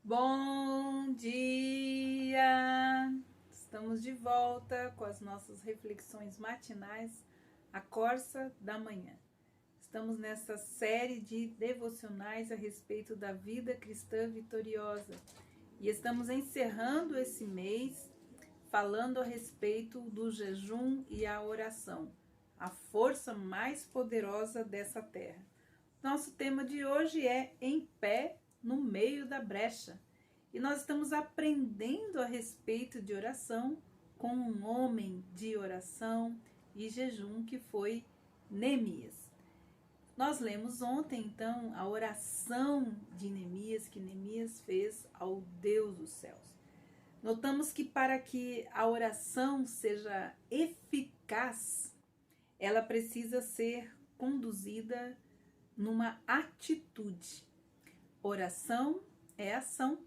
Bom dia! Estamos de volta com as nossas reflexões matinais, a Corsa da Manhã. Estamos nessa série de devocionais a respeito da vida cristã vitoriosa e estamos encerrando esse mês falando a respeito do jejum e a oração, a força mais poderosa dessa terra. Nosso tema de hoje é Em Pé no Meio da Brecha. E nós estamos aprendendo a respeito de oração com um homem de oração e jejum que foi Neemias. Nós lemos ontem, então, a oração de Neemias, que Neemias fez ao Deus dos céus. Notamos que para que a oração seja eficaz, ela precisa ser conduzida numa atitude. Oração é ação.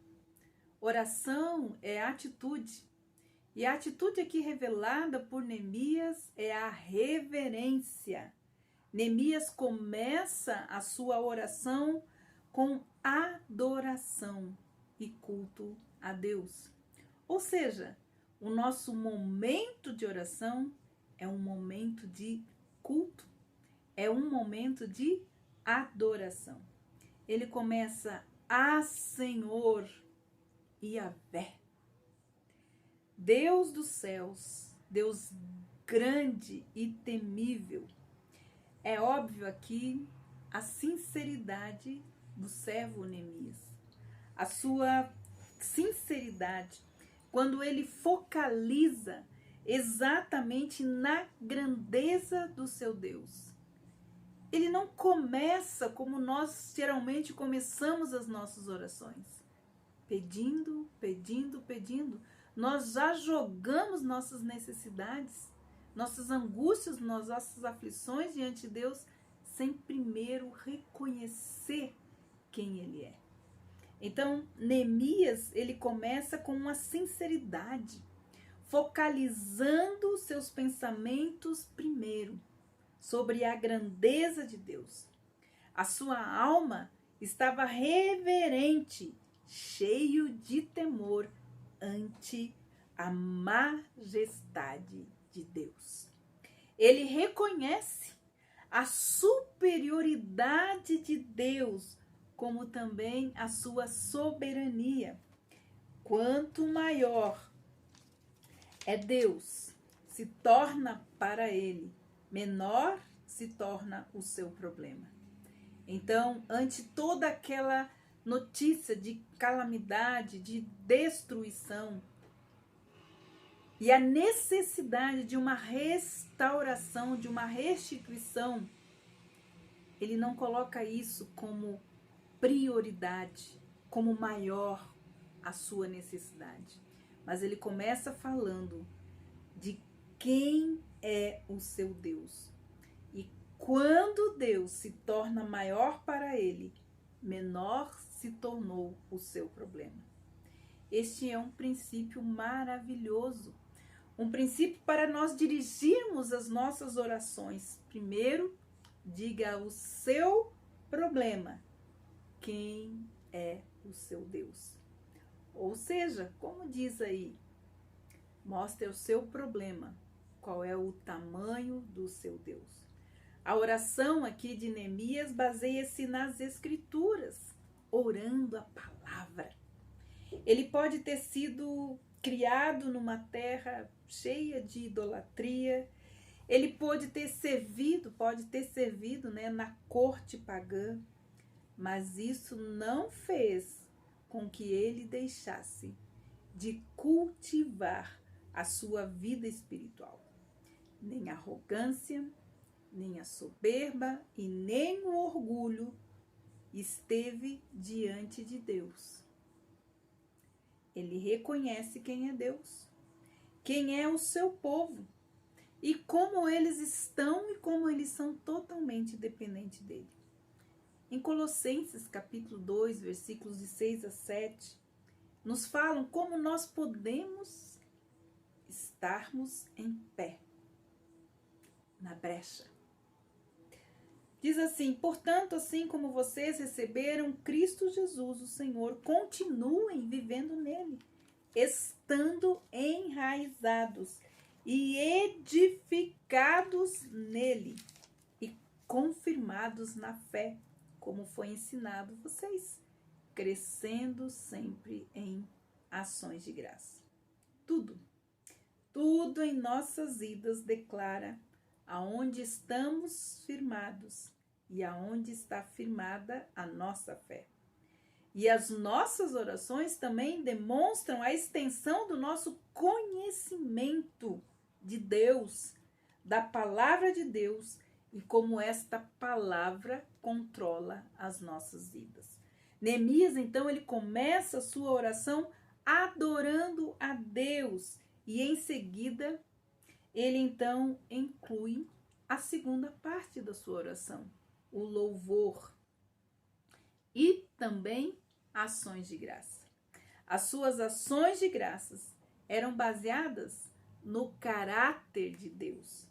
Oração é atitude. E a atitude aqui revelada por Neemias é a reverência. Neemias começa a sua oração com adoração e culto a Deus. Ou seja, o nosso momento de oração é um momento de culto, é um momento de adoração. Ele começa a Senhor Yahvé, Deus dos céus, Deus grande e temível. É óbvio aqui a sinceridade do servo Neemias, a sua sinceridade, quando ele focaliza exatamente na grandeza do seu Deus. Ele não começa como nós geralmente começamos as nossas orações, pedindo, pedindo, pedindo. Nós já jogamos nossas necessidades, nossas angústias, nossas aflições diante de Deus, sem primeiro reconhecer quem Ele é. Então, Neemias, ele começa com uma sinceridade, focalizando seus pensamentos primeiro sobre a grandeza de Deus. A sua alma estava reverente, cheio de temor ante a majestade de Deus. Ele reconhece a superioridade de Deus, como também a sua soberania. Quanto maior é Deus, se torna para ele, menor se torna o seu problema. Então, ante toda aquela notícia de calamidade, de destruição, e a necessidade de uma restauração, de uma restituição, ele não coloca isso como prioridade, como maior a sua necessidade. Mas ele começa falando de quem é o seu Deus. E quando Deus se torna maior para ele, menor se tornou o seu problema. Este é um princípio maravilhoso. Um princípio para nós dirigirmos as nossas orações. Primeiro, diga o seu problema. Quem é o seu Deus? Ou seja, como diz aí, mostre o seu problema. Qual é o tamanho do seu Deus? A oração aqui de Neemias baseia-se nas Escrituras, orando a palavra. Ele pode ter sido criado numa terra cheia de idolatria. Ele pode ter servido na corte pagã, mas isso não fez com que ele deixasse de cultivar a sua vida espiritual. Nem a arrogância, nem a soberba e nem o orgulho esteve diante de Deus. Ele reconhece quem é Deus, quem é o seu povo e como eles estão e como eles são totalmente dependentes dele. Em Colossenses capítulo 2, versículos de 6 a 7, nos falam como nós podemos estarmos em pé, na brecha. Diz assim: portanto, assim como vocês receberam Cristo Jesus, o Senhor, continuem vivendo nele, estando enraizados e edificados nele e confirmados na fé, como foi ensinado vocês, crescendo sempre em ações de graça. Tudo em nossas vidas declara aonde estamos firmados e aonde está firmada a nossa fé. E as nossas orações também demonstram a extensão do nosso conhecimento de Deus, da palavra de Deus e como esta palavra controla as nossas vidas. Neemias, então, ele começa a sua oração adorando a Deus e em seguida ele então inclui a segunda parte da sua oração, o louvor e também ações de graça. As suas ações de graças eram baseadas no caráter de Deus.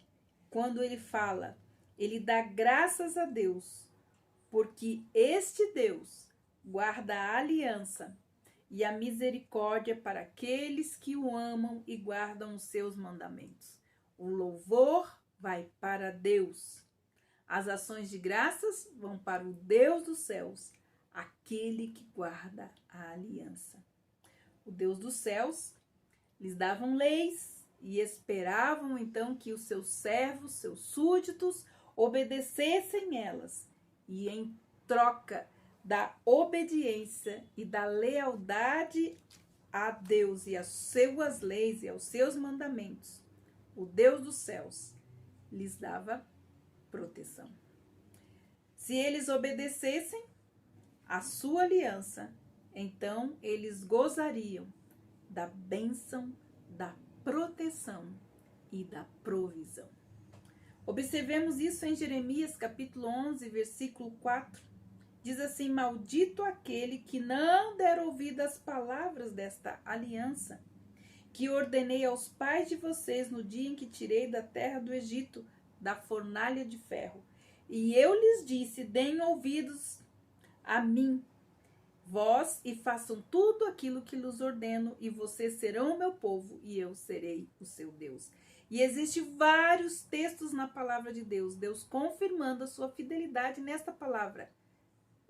Quando ele fala, ele dá graças a Deus, porque este Deus guarda a aliança e a misericórdia para aqueles que o amam e guardam os seus mandamentos. O louvor vai para Deus. As ações de graças vão para o Deus dos céus, aquele que guarda a aliança. O Deus dos céus lhes davam leis e esperavam então que os seus servos, seus súditos, obedecessem elas. E em troca da obediência e da lealdade a Deus e às suas leis e aos seus mandamentos, o Deus dos céus lhes dava proteção. Se eles obedecessem a sua aliança, então eles gozariam da bênção, da proteção e da provisão. Observemos isso em Jeremias capítulo 11, versículo 4. Diz assim: maldito aquele que não der ouvido às palavras desta aliança, que ordenei aos pais de vocês no dia em que tirei da terra do Egito, da fornalha de ferro. E eu lhes disse: deem ouvidos a mim, vós, e façam tudo aquilo que lhes ordeno, e vocês serão o meu povo, e eu serei o seu Deus. E existem vários textos na palavra de Deus, Deus confirmando a sua fidelidade nesta palavra: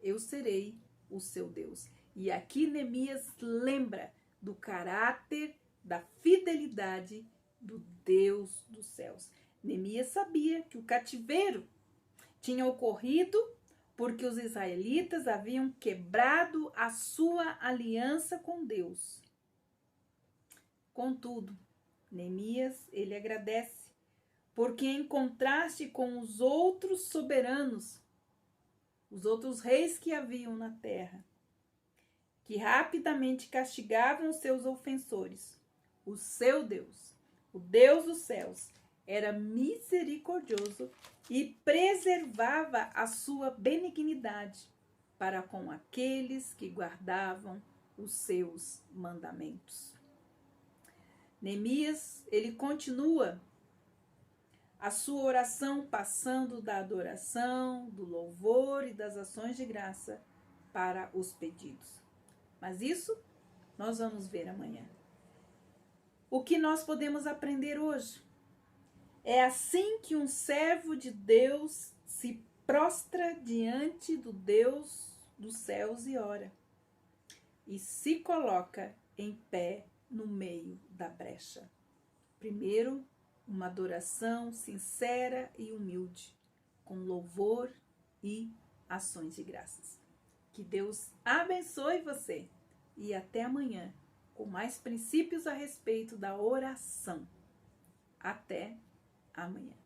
eu serei o seu Deus. E aqui Neemias lembra do caráter, da fidelidade do Deus dos céus. Neemias sabia que o cativeiro tinha ocorrido porque os israelitas haviam quebrado a sua aliança com Deus. Contudo, Neemias, ele agradece, porque em contraste com os outros soberanos, os outros reis que haviam na terra, que rapidamente castigavam os seus ofensores, o seu Deus, o Deus dos céus, era misericordioso e preservava a sua benignidade para com aqueles que guardavam os seus mandamentos. Neemias, ele continua a sua oração passando da adoração, do louvor e das ações de graça para os pedidos. Mas isso nós vamos ver amanhã. O que nós podemos aprender hoje? É assim que um servo de Deus se prostra diante do Deus dos céus e ora, e se coloca em pé no meio da brecha. Primeiro, uma adoração sincera e humilde, com louvor e ações de graças. Que Deus abençoe você e até amanhã com mais princípios a respeito da oração. Até amanhã.